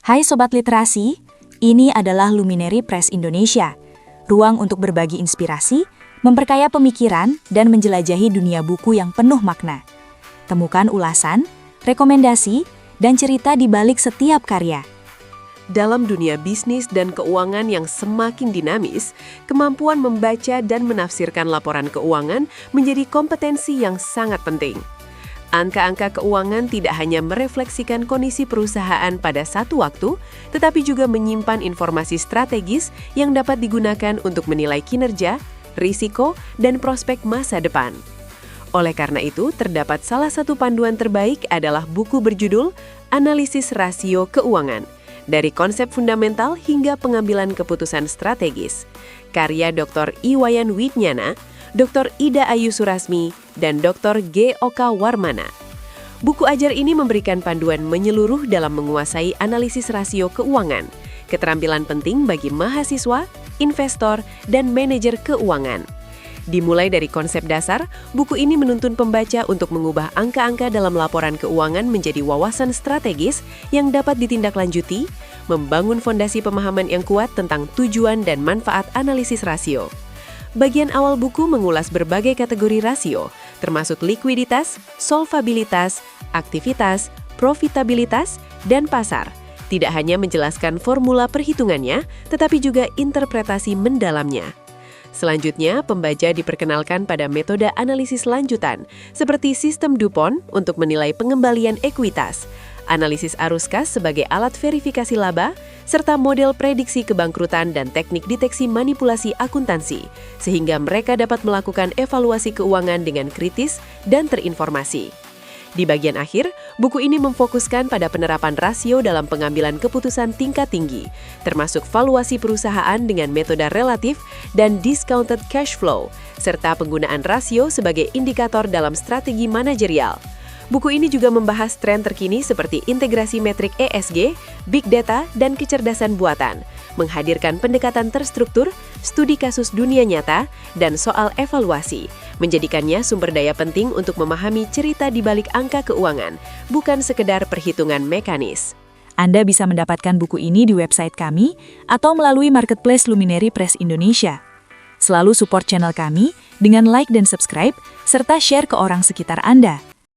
Hai Sobat Literasi, ini adalah Luminary Press Indonesia, ruang untuk berbagi inspirasi, memperkaya pemikiran, dan menjelajahi dunia buku yang penuh makna. Temukan ulasan, rekomendasi, dan cerita di balik setiap karya. Dalam dunia bisnis dan keuangan yang semakin dinamis, kemampuan membaca dan menafsirkan laporan keuangan menjadi kompetensi yang sangat penting. Angka-angka keuangan tidak hanya merefleksikan kondisi perusahaan pada satu waktu, tetapi juga menyimpan informasi strategis yang dapat digunakan untuk menilai kinerja, risiko, dan prospek masa depan. Oleh karena itu, terdapat salah satu panduan terbaik adalah buku berjudul Analisis Rasio Keuangan, dari konsep fundamental hingga pengambilan keputusan strategis, karya Dr. Iwayan Wijnana, Dr. Ida Ayu Surasmi, dan Dr. G. Oka Warmana. Buku ajar ini memberikan panduan menyeluruh dalam menguasai analisis rasio keuangan, keterampilan penting bagi mahasiswa, investor, dan manajer keuangan. Dimulai dari konsep dasar, buku ini menuntun pembaca untuk mengubah angka-angka dalam laporan keuangan menjadi wawasan strategis yang dapat ditindaklanjuti, membangun fondasi pemahaman yang kuat tentang tujuan dan manfaat analisis rasio. Bagian awal buku mengulas berbagai kategori rasio, termasuk likuiditas, solvabilitas, aktivitas, profitabilitas, dan pasar. Tidak hanya menjelaskan formula perhitungannya, tetapi juga interpretasi mendalamnya. Selanjutnya, pembaca diperkenalkan pada metode analisis lanjutan, seperti sistem DuPont untuk menilai pengembalian ekuitas, analisis arus kas sebagai alat verifikasi laba, serta model prediksi kebangkrutan dan teknik deteksi manipulasi akuntansi, sehingga mereka dapat melakukan evaluasi keuangan dengan kritis dan terinformasi. Di bagian akhir, buku ini memfokuskan pada penerapan rasio dalam pengambilan keputusan tingkat tinggi, termasuk valuasi perusahaan dengan metode relatif dan discounted cash flow, serta penggunaan rasio sebagai indikator dalam strategi manajerial. Buku ini juga membahas tren terkini seperti integrasi metrik ESG, big data, dan kecerdasan buatan, menghadirkan pendekatan terstruktur, studi kasus dunia nyata, dan soal evaluasi, menjadikannya sumber daya penting untuk memahami cerita di balik angka keuangan, bukan sekedar perhitungan mekanis. Anda bisa mendapatkan buku ini di website kami atau melalui marketplace Luminary Press Indonesia. Selalu support channel kami dengan like dan subscribe, serta share ke orang sekitar Anda.